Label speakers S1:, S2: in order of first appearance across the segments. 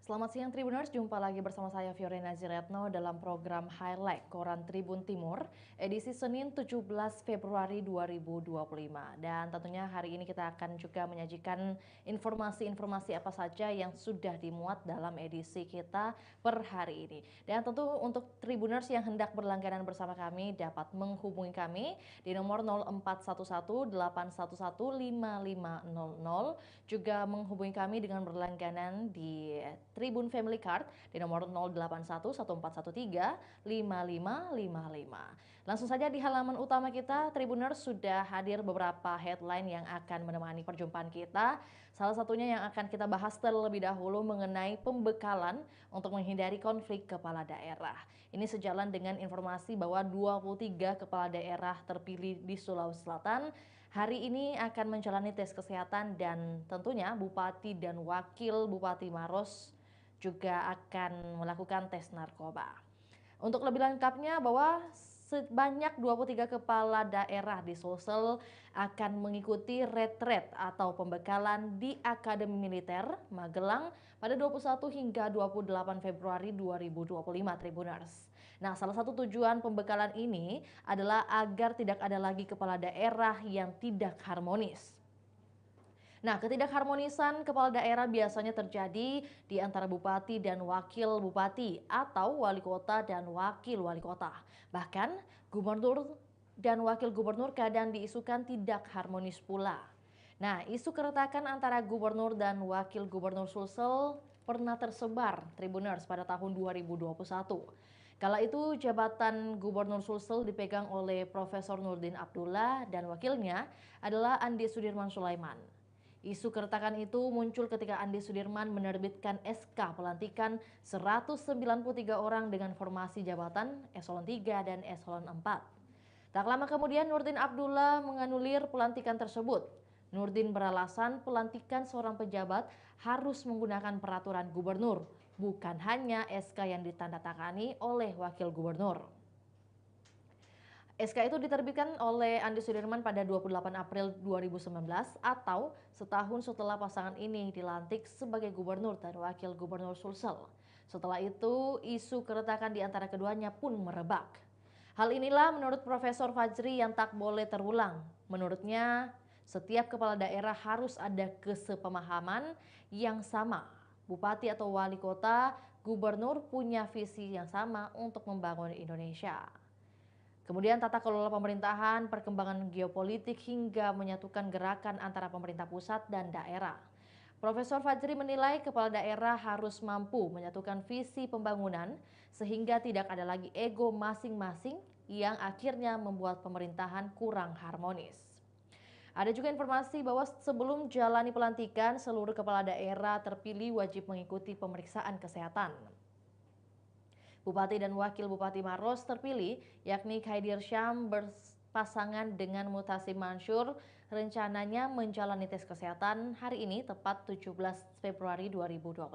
S1: Selamat siang Tribuners, jumpa lagi bersama saya Fiorina Ziretno dalam program Highlight Koran Tribun Timur edisi Senin 17 Februari 2025. Dan tentunya hari ini kita akan juga menyajikan informasi-informasi apa saja yang sudah dimuat dalam edisi kita per hari ini. Dan tentu untuk Tribuners yang hendak berlangganan bersama kami dapat menghubungi kami di nomor 0411 811 5500, juga menghubungi kami dengan berlangganan di Tribun Family Card di nomor 081 1413 5555. Langsung saja di halaman utama kita, Tribuners, sudah hadir beberapa headline yang akan menemani perjumpaan kita. Salah satunya yang akan kita bahas terlebih dahulu mengenai pembekalan untuk menghindari konflik kepala daerah. Ini sejalan dengan informasi bahwa 23 kepala daerah terpilih di Sulawesi Selatan hari ini akan menjalani tes kesehatan, dan tentunya Bupati dan Wakil Bupati Maros juga akan melakukan tes narkoba. Untuk lebih lengkapnya, bahwa sebanyak 23 kepala daerah di Sulsel akan mengikuti retret atau pembekalan di Akademi Militer Magelang pada 21 hingga 28 Februari 2025, Tribuners. Nah, salah satu tujuan pembekalan ini adalah agar tidak ada lagi kepala daerah yang tidak harmonis. Nah, ketidakharmonisan kepala daerah biasanya terjadi di antara bupati dan wakil bupati atau wali kota dan wakil wali kota. Bahkan, gubernur dan wakil gubernur kadang diisukan tidak harmonis pula. Nah, isu keretakan antara gubernur dan wakil gubernur Sulsel pernah tersebar, Tribuners, pada tahun 2021. Kala itu jabatan Gubernur Sulsel dipegang oleh Profesor Nurdin Abdullah dan wakilnya adalah Andi Sudirman Sulaiman. Isu keretakan itu muncul ketika Andi Sudirman menerbitkan SK pelantikan 193 orang dengan formasi jabatan Eselon 3 dan Eselon 4. Tak lama kemudian Nurdin Abdullah menganulir pelantikan tersebut. Nurdin beralasan pelantikan seorang pejabat harus menggunakan peraturan gubernur, bukan hanya SK yang ditandatangani oleh wakil gubernur. SK itu diterbitkan oleh Andi Sudirman pada 28 April 2019 atau setahun setelah pasangan ini dilantik sebagai gubernur dan wakil gubernur Sulsel. Setelah itu, isu keretakan di antara keduanya pun merebak. Hal inilah menurut Profesor Fajri yang tak boleh terulang. Menurutnya, setiap kepala daerah harus ada kesepemahaman yang sama. Bupati atau wali kota, gubernur punya visi yang sama untuk membangun Indonesia. Kemudian tata kelola pemerintahan, perkembangan geopolitik hingga menyatukan gerakan antara pemerintah pusat dan daerah. Profesor Fajri menilai kepala daerah harus mampu menyatukan visi pembangunan sehingga tidak ada lagi ego masing-masing yang akhirnya membuat pemerintahan kurang harmonis. Ada juga informasi bahwa sebelum jalani pelantikan, seluruh kepala daerah terpilih wajib mengikuti pemeriksaan kesehatan. Bupati dan Wakil Bupati Maros terpilih, yakni Khaidir Syam berpasangan dengan Mutasi Mansur, rencananya menjalani tes kesehatan hari ini tepat 17 Februari 2025.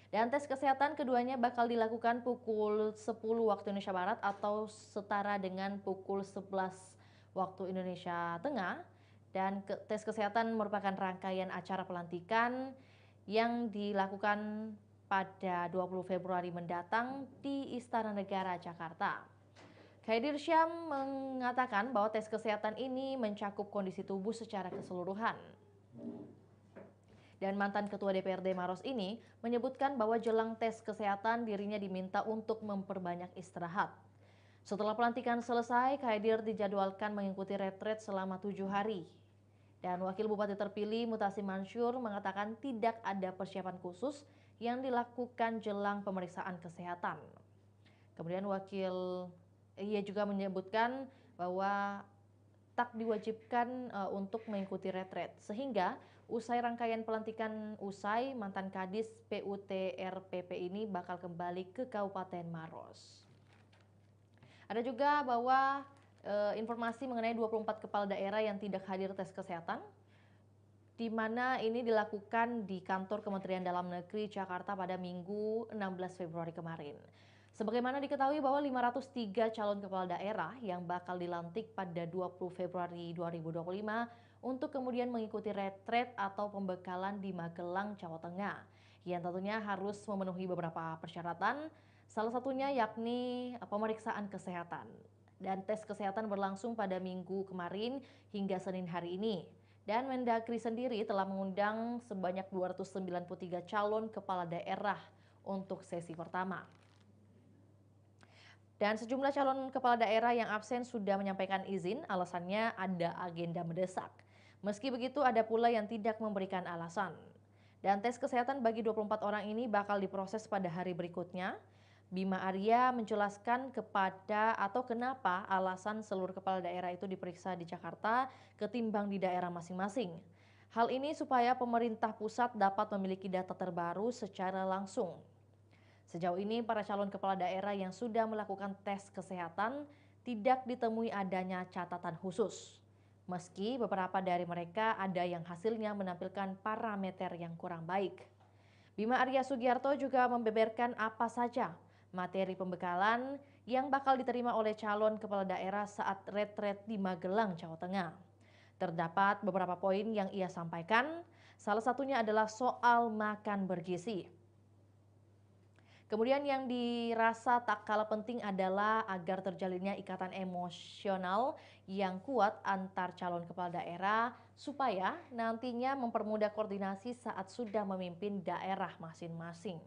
S1: Dan tes kesehatan keduanya bakal dilakukan pukul 10 waktu Indonesia Barat atau setara dengan pukul 11 waktu Indonesia Tengah. Dan tes kesehatan merupakan rangkaian acara pelantikan yang dilakukan pada 20 Februari mendatang di Istana Negara, Jakarta. Khaidir Syam mengatakan bahwa tes kesehatan ini mencakup kondisi tubuh secara keseluruhan. Dan mantan Ketua DPRD Maros ini menyebutkan bahwa jelang tes kesehatan dirinya diminta untuk memperbanyak istirahat. Setelah pelantikan selesai, Khaidir dijadwalkan mengikuti retret selama 7 hari. Dan Wakil Bupati terpilih Mutasi Mansur mengatakan tidak ada persiapan khusus yang dilakukan jelang pemeriksaan kesehatan. Kemudian ia juga menyebutkan bahwa tak diwajibkan untuk mengikuti retret, sehingga usai rangkaian pelantikan mantan Kadis PUTRPP ini bakal kembali ke Kabupaten Maros. Ada juga bahwa informasi mengenai 24 kepala daerah yang tidak hadir tes kesehatan, di mana ini dilakukan di kantor Kementerian Dalam Negeri Jakarta pada Minggu 16 Februari kemarin. Sebagaimana diketahui bahwa 503 calon kepala daerah yang bakal dilantik pada 20 Februari 2025 untuk kemudian mengikuti retret atau pembekalan di Magelang, Jawa Tengah. yang tentunya harus memenuhi beberapa persyaratan, salah satunya yakni pemeriksaan kesehatan. Dan tes kesehatan berlangsung pada Minggu kemarin hingga Senin hari ini. Dan Mendagri sendiri telah mengundang sebanyak 293 calon kepala daerah untuk sesi pertama. Dan sejumlah calon kepala daerah yang absen sudah menyampaikan izin, alasannya ada agenda mendesak. Meski begitu, ada pula yang tidak memberikan alasan. Dan tes kesehatan bagi 24 orang ini bakal diproses pada hari berikutnya. Bima Arya menjelaskan kenapa alasan seluruh kepala daerah itu diperiksa di Jakarta ketimbang di daerah masing-masing. Hal ini supaya pemerintah pusat dapat memiliki data terbaru secara langsung. Sejauh ini para calon kepala daerah yang sudah melakukan tes kesehatan tidak ditemui adanya catatan khusus. Meski beberapa dari mereka ada yang hasilnya menampilkan parameter yang kurang baik. Bima Arya Sugiarto juga membeberkan apa saja materi pembekalan yang bakal diterima oleh calon kepala daerah saat retret di Magelang, Jawa Tengah. Terdapat beberapa poin yang ia sampaikan, salah satunya adalah soal makan bergizi. Kemudian yang dirasa tak kalah penting adalah agar terjalinnya ikatan emosional yang kuat antar calon kepala daerah supaya nantinya mempermudah koordinasi saat sudah memimpin daerah masing-masing.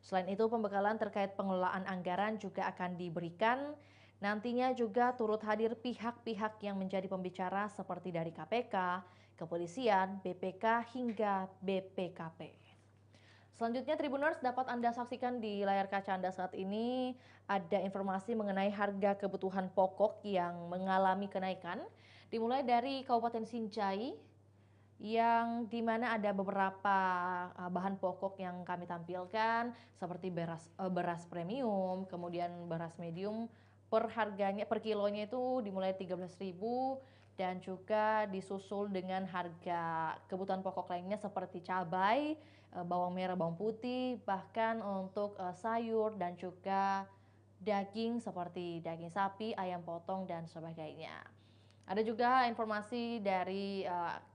S1: Selain itu, pembekalan terkait pengelolaan anggaran juga akan diberikan. Nantinya juga turut hadir pihak-pihak yang menjadi pembicara seperti dari KPK, Kepolisian, BPK, hingga BPKP. Selanjutnya Tribuners dapat Anda saksikan di layar kaca Anda saat ini ada informasi mengenai harga kebutuhan pokok yang mengalami kenaikan. Dimulai dari Kabupaten Sinjai yang dimana ada beberapa bahan pokok yang kami tampilkan seperti beras premium, kemudian beras medium per kilonya itu dimulai 13.000 dan juga disusul dengan harga kebutuhan pokok lainnya seperti cabai, bawang merah, bawang putih, bahkan untuk sayur dan juga daging seperti daging sapi, ayam potong dan sebagainya. Ada juga informasi dari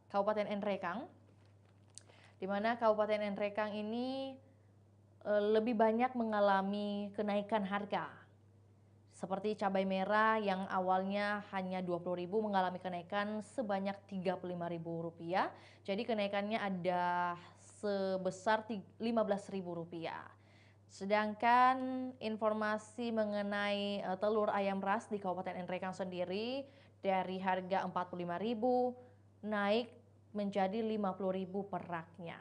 S1: Kabupaten Nrekang, di mana Kabupaten Nrekang ini lebih banyak mengalami kenaikan harga. Seperti cabai merah yang awalnya hanya Rp20.000 mengalami kenaikan sebanyak Rp35.000. Jadi kenaikannya ada sebesar Rp15.000. Sedangkan informasi mengenai telur ayam ras di Kabupaten Nrekang sendiri dari harga Rp45.000 naik menjadi Rp50.000 per raknya.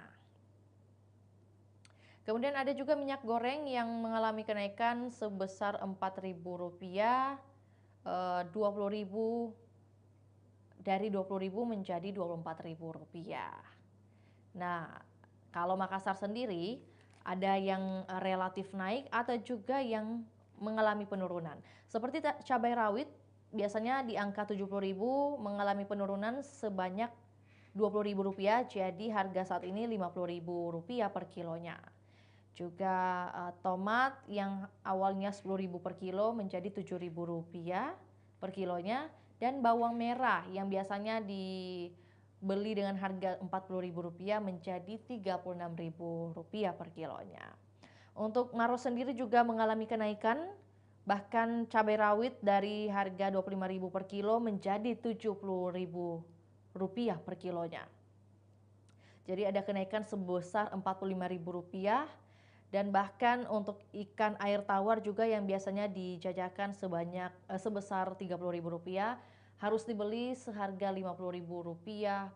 S1: Kemudian ada juga minyak goreng yang mengalami kenaikan sebesar Rp4.000, dari Rp20.000 menjadi Rp24.000. Nah, kalau Makassar sendiri ada yang relatif naik, ada juga yang mengalami penurunan. Seperti cabai rawit biasanya di angka Rp70.000 mengalami penurunan sebanyak Rp20.000, jadi harga saat ini Rp50.000 per kilonya. Juga tomat yang awalnya Rp10.000 per kilo menjadi Rp7.000 per kilonya, dan bawang merah yang biasanya dibeli dengan harga Rp40.000 menjadi Rp36.000 per kilonya. Untuk Maros sendiri juga mengalami kenaikan, bahkan cabai rawit dari harga Rp25.000 per kilo menjadi Rp70.000 per kilonya. Jadi ada kenaikan sebesar Rp45.000, dan bahkan untuk ikan air tawar juga yang biasanya dijajakan sebesar Rp30.000 harus dibeli seharga Rp50.000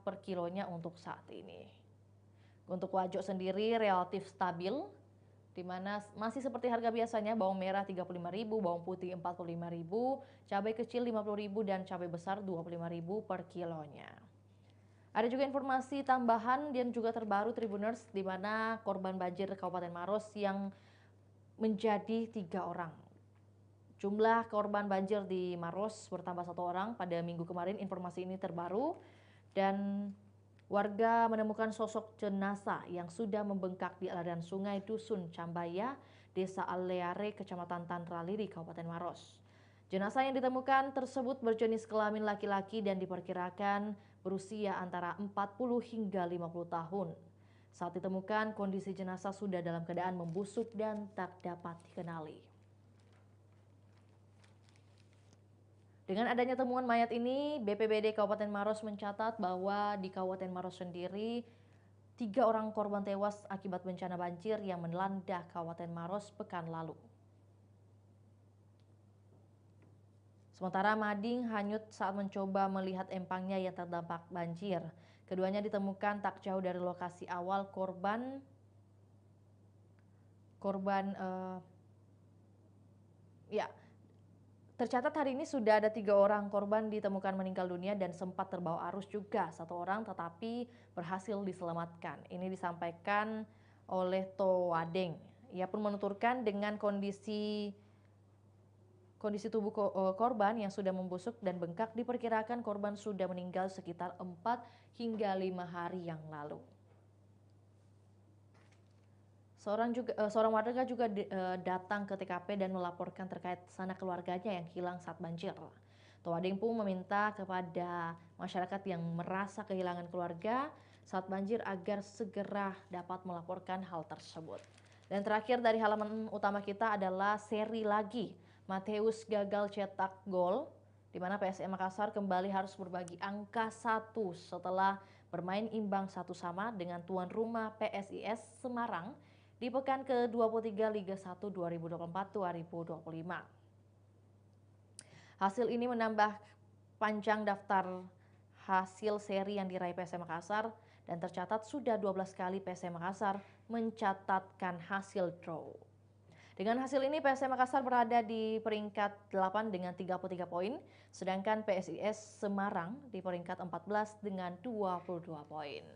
S1: per kilonya untuk saat ini. Untuk wajo sendiri relatif stabil, di mana masih seperti harga biasanya, bawang merah Rp35.000, bawang putih Rp45.000, cabai kecil Rp50.000 dan cabai besar Rp25.000 per kilonya. Ada juga informasi tambahan dan juga terbaru Tribuners, di mana korban banjir Kabupaten Maros yang menjadi 3 orang. Jumlah korban banjir di Maros bertambah 1 orang pada minggu kemarin. Informasi ini terbaru dan warga menemukan sosok jenazah yang sudah membengkak di aliran sungai Dusun Cambaya, Desa Aleare, Kecamatan Tanrali di Kabupaten Maros. Jenazah yang ditemukan tersebut berjenis kelamin laki-laki dan diperkirakan berusia antara 40 hingga 50 tahun. Saat ditemukan, kondisi jenazah sudah dalam keadaan membusuk dan tak dapat dikenali. Dengan adanya temuan mayat ini, BPBD Kabupaten Maros mencatat bahwa di Kabupaten Maros sendiri 3 orang korban tewas akibat bencana banjir yang melanda Kabupaten Maros pekan lalu. Sementara Mading hanyut saat mencoba melihat empangnya yang terdampak banjir. Keduanya ditemukan tak jauh dari lokasi awal tercatat hari ini sudah ada 3 orang korban ditemukan meninggal dunia dan sempat terbawa arus juga 1 orang, tetapi berhasil diselamatkan. Ini disampaikan oleh Towadeng. Ia pun menuturkan dengan kondisi tubuh korban yang sudah membusuk dan bengkak, diperkirakan korban sudah meninggal sekitar 4 hingga 5 hari yang lalu. Seorang warga juga datang ke TKP dan melaporkan terkait sanak keluarganya yang hilang saat banjir. Towadeng pun meminta kepada masyarakat yang merasa kehilangan keluarga saat banjir agar segera dapat melaporkan hal tersebut. Dan terakhir dari halaman utama kita adalah seri lagi. Mateus gagal cetak gol, di mana PSM Makassar kembali harus berbagi angka 1 setelah bermain imbang 1-1 dengan tuan rumah PSIS Semarang di pekan ke-23 Liga 1 2024-2025. Hasil ini menambah panjang daftar hasil seri yang diraih PSM Makassar dan tercatat sudah 12 kali PSM Makassar mencatatkan hasil draw. Dengan hasil ini PSM Makassar berada di peringkat 8 dengan 33 poin, sedangkan PSIS Semarang di peringkat 14 dengan 22 poin.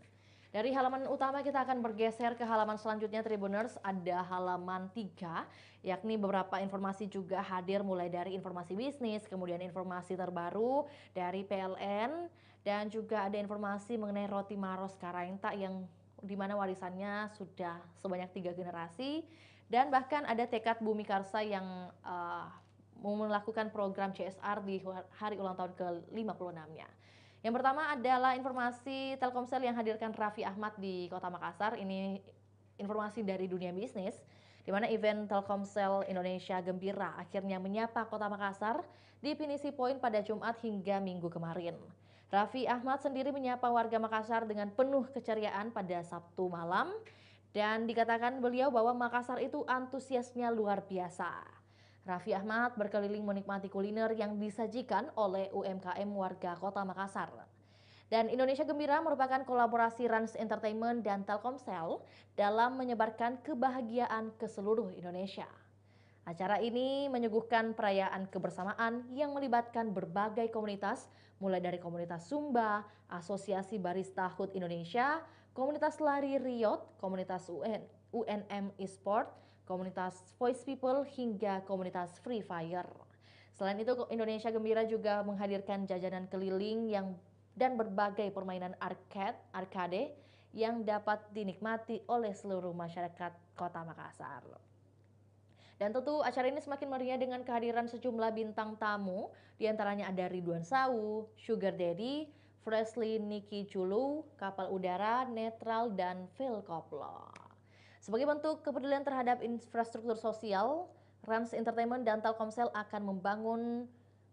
S1: Dari halaman utama kita akan bergeser ke halaman selanjutnya Tribuners, ada halaman 3, yakni beberapa informasi juga hadir mulai dari informasi bisnis, kemudian informasi terbaru dari PLN, dan juga ada informasi mengenai roti Maros Karaengta yang dimana warisannya sudah sebanyak 3 generasi, dan bahkan ada tekad Bumi Karsa yang melakukan program CSR di hari ulang tahun ke-56-nya. Yang pertama adalah informasi Telkomsel yang hadirkan Raffi Ahmad di Kota Makassar. Ini informasi dari dunia bisnis, di mana event Telkomsel Indonesia Gembira akhirnya menyapa Kota Makassar di Pinisi Point pada Jumat hingga Minggu kemarin. Raffi Ahmad sendiri menyapa warga Makassar dengan penuh keceriaan pada Sabtu malam, dan dikatakan beliau bahwa Makassar itu antusiasnya luar biasa. Raffi Ahmad berkeliling menikmati kuliner yang disajikan oleh UMKM warga Kota Makassar. Dan Indonesia Gembira merupakan kolaborasi Rans Entertainment dan Telkomsel dalam menyebarkan kebahagiaan ke seluruh Indonesia. Acara ini menyuguhkan perayaan kebersamaan yang melibatkan berbagai komunitas, mulai dari komunitas Sumba, Asosiasi Barista HUT Indonesia, komunitas lari Riot, komunitas UNM Esport, komunitas Voice People, hingga komunitas Free Fire. Selain itu, Indonesia Gembira juga menghadirkan jajanan keliling dan berbagai permainan arcade yang dapat dinikmati oleh seluruh masyarakat Kota Makassar. Dan tentu acara ini semakin meriah dengan kehadiran sejumlah bintang tamu, diantaranya ada Ridwan Sawu, Sugar Daddy, Freshly Niki Chulu, Kapal Udara, Netral, dan Phil Koplo. Sebagai bentuk kepedulian terhadap infrastruktur sosial, Rans Entertainment dan Telkomsel akan membangun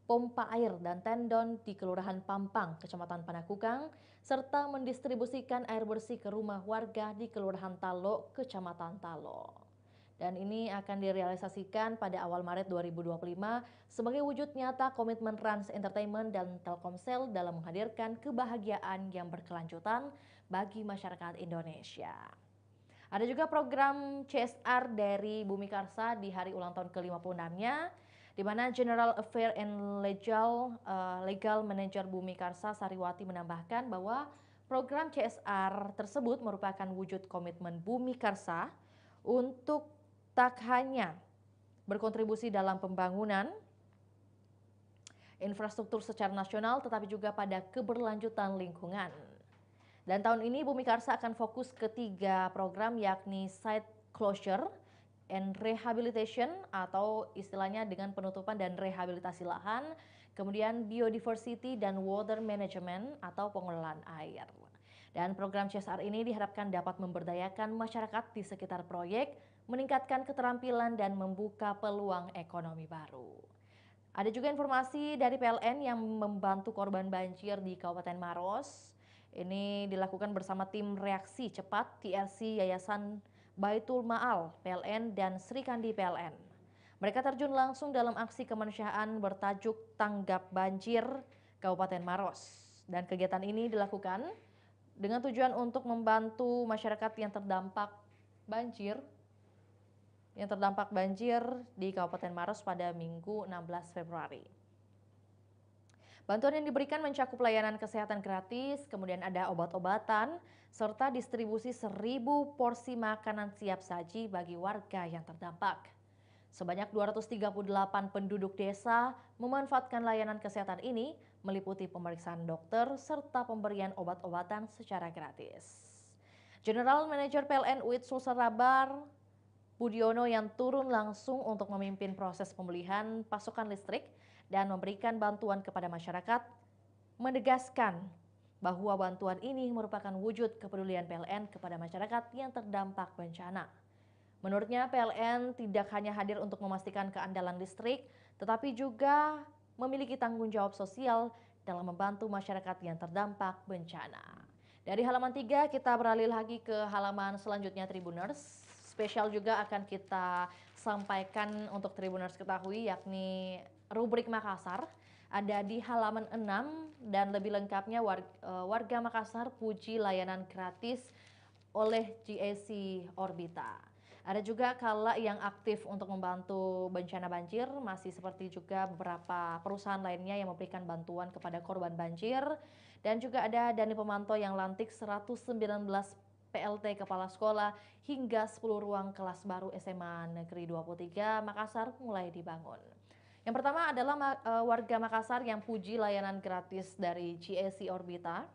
S1: pompa air dan tendon di Kelurahan Pampang, Kecamatan Panakukang, serta mendistribusikan air bersih ke rumah warga di Kelurahan Talo, Kecamatan Talo. Dan ini akan direalisasikan pada awal Maret 2025 sebagai wujud nyata komitmen Rans Entertainment dan Telkomsel dalam menghadirkan kebahagiaan yang berkelanjutan bagi masyarakat Indonesia. Ada juga program CSR dari Bumi Karsa di hari ulang tahun ke-56-nya, di mana General Affair and Legal Manager Bumi Karsa Sariwati menambahkan bahwa program CSR tersebut merupakan wujud komitmen Bumi Karsa untuk tak hanya berkontribusi dalam pembangunan infrastruktur secara nasional, tetapi juga pada keberlanjutan lingkungan. Dan tahun ini Bumi Karsa akan fokus ke 3 program, yakni Site Closure and Rehabilitation, atau istilahnya dengan penutupan dan rehabilitasi lahan, kemudian Biodiversity dan Water Management atau pengelolaan air. Dan program CSR ini diharapkan dapat memberdayakan masyarakat di sekitar proyek, meningkatkan keterampilan dan membuka peluang ekonomi baru. Ada juga informasi dari PLN yang membantu korban banjir di Kabupaten Maros. Ini dilakukan bersama tim reaksi cepat TRC Yayasan Baitul Ma'al PLN dan Sri Kandi PLN. Mereka terjun langsung dalam aksi kemanusiaan bertajuk Tanggap Banjir Kabupaten Maros. Dan kegiatan ini dilakukan dengan tujuan untuk membantu masyarakat yang terdampak banjir di Kabupaten Maros pada Minggu 16 Februari. Bantuan yang diberikan mencakup layanan kesehatan gratis, kemudian ada obat-obatan, serta distribusi 1.000 porsi makanan siap saji bagi warga yang terdampak. Sebanyak 238 penduduk desa memanfaatkan layanan kesehatan ini, meliputi pemeriksaan dokter serta pemberian obat-obatan secara gratis. General Manager PLN UIT Sulsel Rabar Budiono yang turun langsung untuk memimpin proses pemulihan pasokan listrik dan memberikan bantuan kepada masyarakat, menegaskan bahwa bantuan ini merupakan wujud kepedulian PLN kepada masyarakat yang terdampak bencana. Menurutnya, PLN tidak hanya hadir untuk memastikan keandalan listrik, tetapi juga memiliki tanggung jawab sosial dalam membantu masyarakat yang terdampak bencana. Dari halaman 3 kita beralih lagi ke halaman selanjutnya Tribuners. Spesial juga akan kita sampaikan untuk Tribuners ketahui, yakni rubrik Makassar. Ada di halaman 6 dan lebih lengkapnya warga Makassar puji layanan gratis oleh GAC Orbita. Ada juga Kala yang aktif untuk membantu bencana banjir, masih seperti juga beberapa perusahaan lainnya yang memberikan bantuan kepada korban banjir. Dan juga ada Dani Pemantau yang lantik 119 PLT Kepala Sekolah hingga 10 ruang kelas baru SMA Negeri 23 Makassar mulai dibangun. Yang pertama adalah warga Makassar yang puji layanan gratis dari GIC Orbita.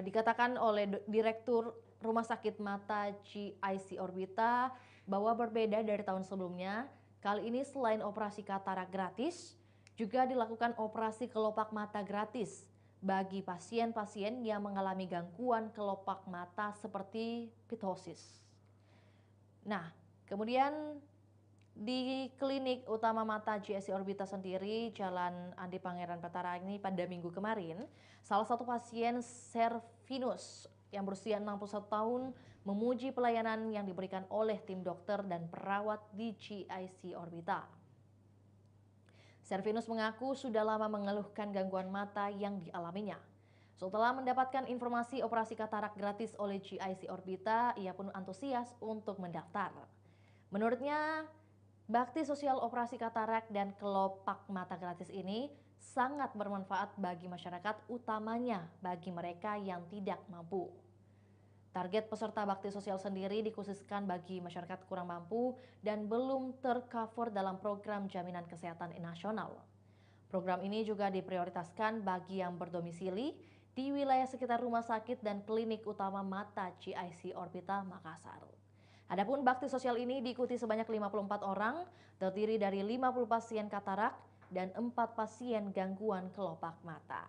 S1: Dikatakan oleh Direktur Rumah Sakit Mata GIC Orbita bahwa berbeda dari tahun sebelumnya, kali ini selain operasi katarak gratis, juga dilakukan operasi kelopak mata gratis bagi pasien-pasien yang mengalami gangguan kelopak mata seperti ptosis. Nah, kemudian di klinik utama mata GIC Orbita sendiri, Jalan Andi Pangeran Petara ini pada minggu kemarin, salah satu pasien Servinus yang berusia 61 tahun memuji pelayanan yang diberikan oleh tim dokter dan perawat di GIC Orbita. Servinus mengaku sudah lama mengeluhkan gangguan mata yang dialaminya. Setelah mendapatkan informasi operasi katarak gratis oleh GIC Orbita, ia pun antusias untuk mendaftar. Menurutnya, bakti sosial operasi katarak dan kelopak mata gratis ini sangat bermanfaat bagi masyarakat, utamanya bagi mereka yang tidak mampu. Target peserta bakti sosial sendiri dikhususkan bagi masyarakat kurang mampu dan belum tercover dalam program jaminan kesehatan nasional. Program ini juga diprioritaskan bagi yang berdomisili di wilayah sekitar rumah sakit dan klinik utama mata GIC Orbita Makassar. Adapun bakti sosial ini diikuti sebanyak 54 orang, terdiri dari 50 pasien katarak dan 4 pasien gangguan kelopak mata.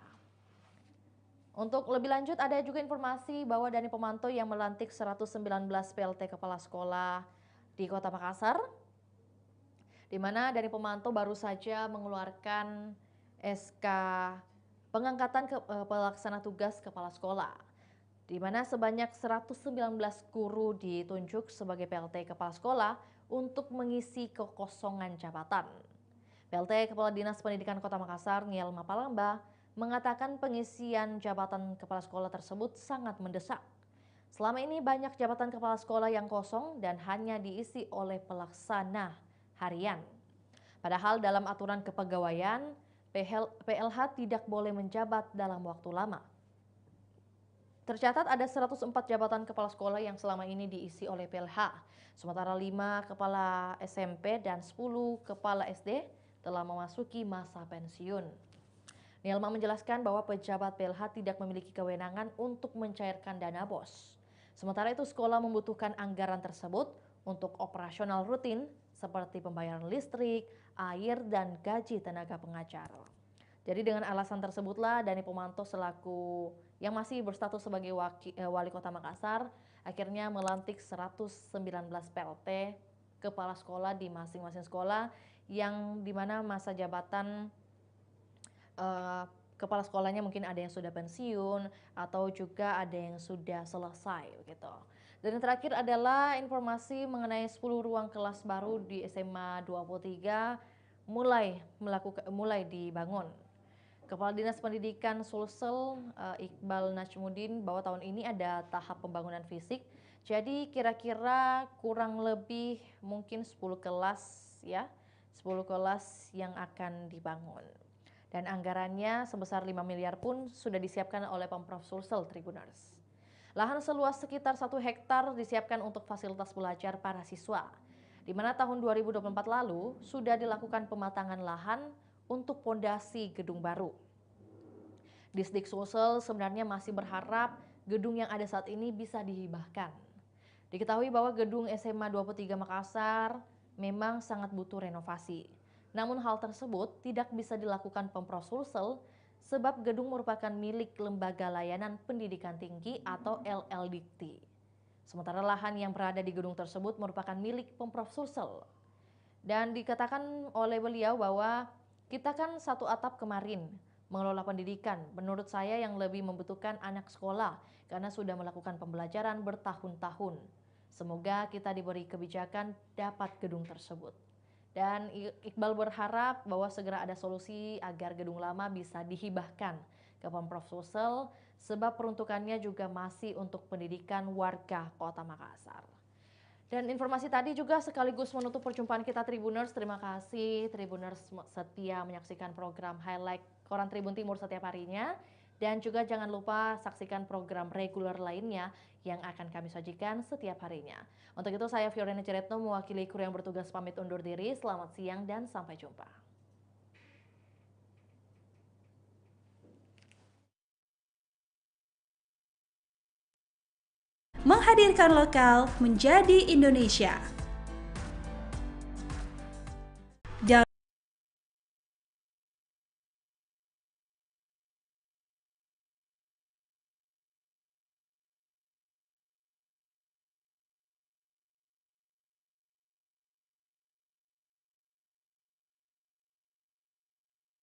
S1: Untuk lebih lanjut, ada juga informasi bahwa Dani Pemantau yang melantik 119 PLT Kepala Sekolah di Kota Makassar, di mana Dani Pemantau baru saja mengeluarkan SK pengangkatan pelaksana tugas Kepala Sekolah, di mana sebanyak 119 guru ditunjuk sebagai PLT Kepala Sekolah untuk mengisi kekosongan jabatan. PLT Kepala Dinas Pendidikan Kota Makassar, Niel Mapalamba, mengatakan pengisian jabatan kepala sekolah tersebut sangat mendesak. Selama ini banyak jabatan kepala sekolah yang kosong dan hanya diisi oleh pelaksana harian. Padahal dalam aturan kepegawaian, PLH tidak boleh menjabat dalam waktu lama. Tercatat ada 104 jabatan kepala sekolah yang selama ini diisi oleh PLH, sementara 5 kepala SMP dan 10 kepala SD telah memasuki masa pensiun. Nielma menjelaskan bahwa pejabat PLH tidak memiliki kewenangan untuk mencairkan dana BOS. Sementara itu sekolah membutuhkan anggaran tersebut untuk operasional rutin seperti pembayaran listrik, air, dan gaji tenaga pengajar. Jadi dengan alasan tersebutlah Dhani Pomanto selaku yang masih berstatus sebagai wali kota Makassar akhirnya melantik 119 PLT kepala sekolah di masing-masing sekolah yang dimana masa jabatan kepala sekolahnya mungkin ada yang sudah pensiun atau juga ada yang sudah selesai begitu. Dan yang terakhir adalah informasi mengenai 10 ruang kelas baru di SMA 23 mulai dibangun. Kepala Dinas Pendidikan Sulsel Iqbal Najmuddin bahwa tahun ini ada tahap pembangunan fisik. Jadi kira-kira kurang lebih mungkin 10 kelas ya, 10 kelas yang akan dibangun. Dan anggarannya sebesar 5 miliar pun sudah disiapkan oleh Pemprov Sulsel Tribuners. Lahan seluas sekitar 1 hektar disiapkan untuk fasilitas belajar para siswa. Di mana tahun 2024 lalu sudah dilakukan pematangan lahan untuk pondasi gedung baru. Disdik Sulsel sebenarnya masih berharap gedung yang ada saat ini bisa dihibahkan. Diketahui bahwa gedung SMA 23 Makassar memang sangat butuh renovasi. Namun hal tersebut tidak bisa dilakukan Pemprov Sulsel sebab gedung merupakan milik Lembaga Layanan Pendidikan Tinggi atau LLDT. Sementara lahan yang berada di gedung tersebut merupakan milik Pemprov Sulsel. Dan dikatakan oleh beliau bahwa kita kan satu atap kemarin mengelola pendidikan. Menurut saya yang lebih membutuhkan anak sekolah karena sudah melakukan pembelajaran bertahun-tahun. Semoga kita diberi kebijakan dapat gedung tersebut. Dan Iqbal berharap bahwa segera ada solusi agar gedung lama bisa dihibahkan ke Pemprov Sulsel sebab peruntukannya juga masih untuk pendidikan warga Kota Makassar. Dan informasi tadi juga sekaligus menutup perjumpaan kita Tribuners. Terima kasih Tribuners setia menyaksikan program Highlight Koran Tribun Timur setiap harinya. Dan juga jangan lupa saksikan program reguler lainnya yang akan kami sajikan setiap harinya. Untuk itu saya Fiorena Ciretno mewakili kru yang bertugas pamit undur diri. Selamat siang dan sampai jumpa.
S2: Menghadirkan lokal menjadi Indonesia.